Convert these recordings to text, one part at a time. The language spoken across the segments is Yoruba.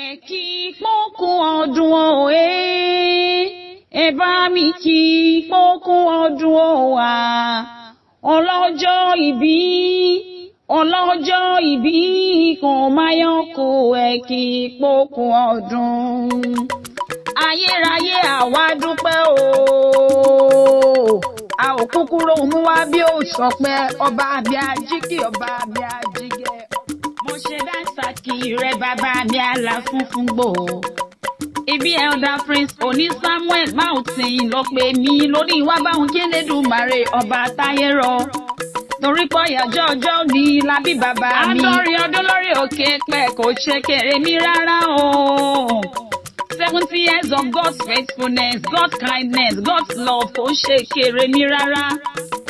Ẹ kí pókún ọdún o, ẹ bá mi kí pókún ọdún o wá. Ọlọ́jọ́ ìbí kan máa yọkù, ẹ kí pókún ọdún. Ayérayé àwa dúpẹ́ o, a ò kúkú rohùn mú wá bí ó ṣọpẹ́, ọba àbí ajíkì, ọba àbí ajígẹ̀. Mo ṣe dásàkì rẹ bàbá mi àlà funfun gbò. Ibi elder prince òní Samuel Mautin ló pè mí lórí wá báwọn kí Elédùmarè ọba táyé rọ. Torí pé ọ̀yàjọ́ ọjọ́ ni lábí bàbá mi. Àádọ́rin ọdún lórí òkè pẹ̀ kò ṣe kéré mi rárá o. 70 years of God's faithfulness, God's kindness, God's love kò ṣe kéré mi rárá.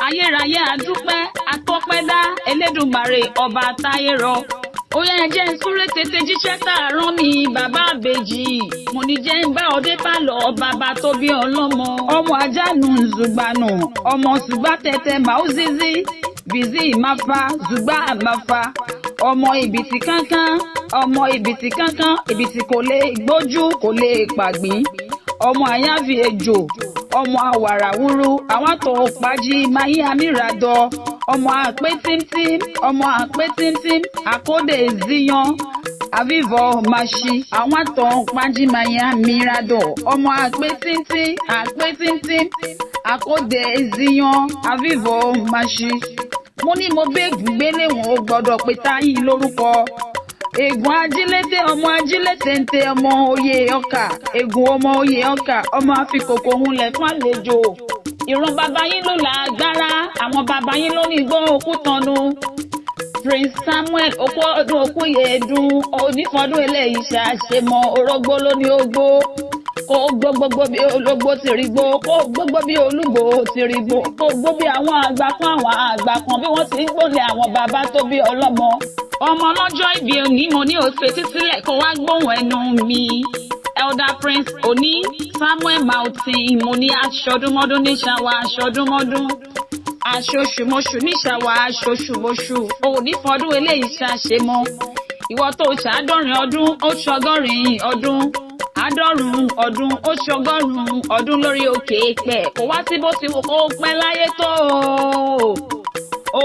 Ayérayé àdúpẹ́ àtọ́pẹ́dá Elédùmarè ọba táyé rọ. Ó yẹ jẹ́ súré tètè jíṣẹ́ tààrán mi bàbá àbèjì. Mo ní jẹ́ ń bá ọdẹ pálọ̀ bàbá tó bí ọlọ́mọ. Ọmọ ajánu zùgbànù, ọmọ ṣùgbà tẹ̀tẹ̀ màúzízí, bìzí ìmáfa, zùgbà àmáfa. Ọmọ ìbìtì kánkán, ọmọ ìbìtì kánkán, ìbìtì kò lè gbójú, kò lè pàgbín. Ọmọ àyàfi ejò, ọmọ àwàràwúrú, àwọn tó pàjì máa yí amíradọ. Ọmọ àpé tímtím, ọmọ àpé tímtím, àkódè ziyan, àvívọ̀ màṣí, àwọn àtọ̀ pàjímáyà mìíràdọ̀. Ọmọ àpé tímtím, àkódè ziyan, àvívọ̀ màṣí. Mo ní mo bẹ́ẹ̀gù gbélé wọn ò gbọ́dọ̀ pé táyì lórúkọ. Egun ajílété, ọmọ ajílété ń tẹ ọmọ oyè ọkà. Egun ọmọ oyè ọkà, ọmọ àfikòkò hunlẹ̀ fún àlejò. Ìran bàbá yín ló lágbára, àwọn bàbá yín ló ní igbó òkútanu. Prince Samuel okú ọdún okú yèédún, onífọdún eléyìí ṣàṣemọ orógbó ló ní ogbó. Kó gbogbo bí ológbó ti rí gbó, kó gbogbo bí olúgbó ti rí gbó, kó gbó bí àwọn àgbà kan bí wọ́n ti ń gbólé àwọn bàbá tó bí ọlọ́mọ. Ọmọ ọlọ́jọ́ ìbí òní mo ní òfin títílẹ̀ kó wá gbóhùn ẹnu mi. Elder Prince òní Samuel Mautin mo ní aṣọdúnmọ́dún níṣàwá aṣọdúnmọ́dún. Aṣoṣùmọ́ṣù níṣàwá aṣoṣùmọ́ṣù. Òní fọdún eléyìí ṣàṣemọ́. Ìwọ tó ṣàádọ́rin ọdún ó ṣọgọ́rin ọdún. Àádọ́rùn ọdún ó ṣọgọ́rùn ọdún lórí òkè pẹ̀. Kò wá sí bó ti wù kó pẹ́ láyé tó o.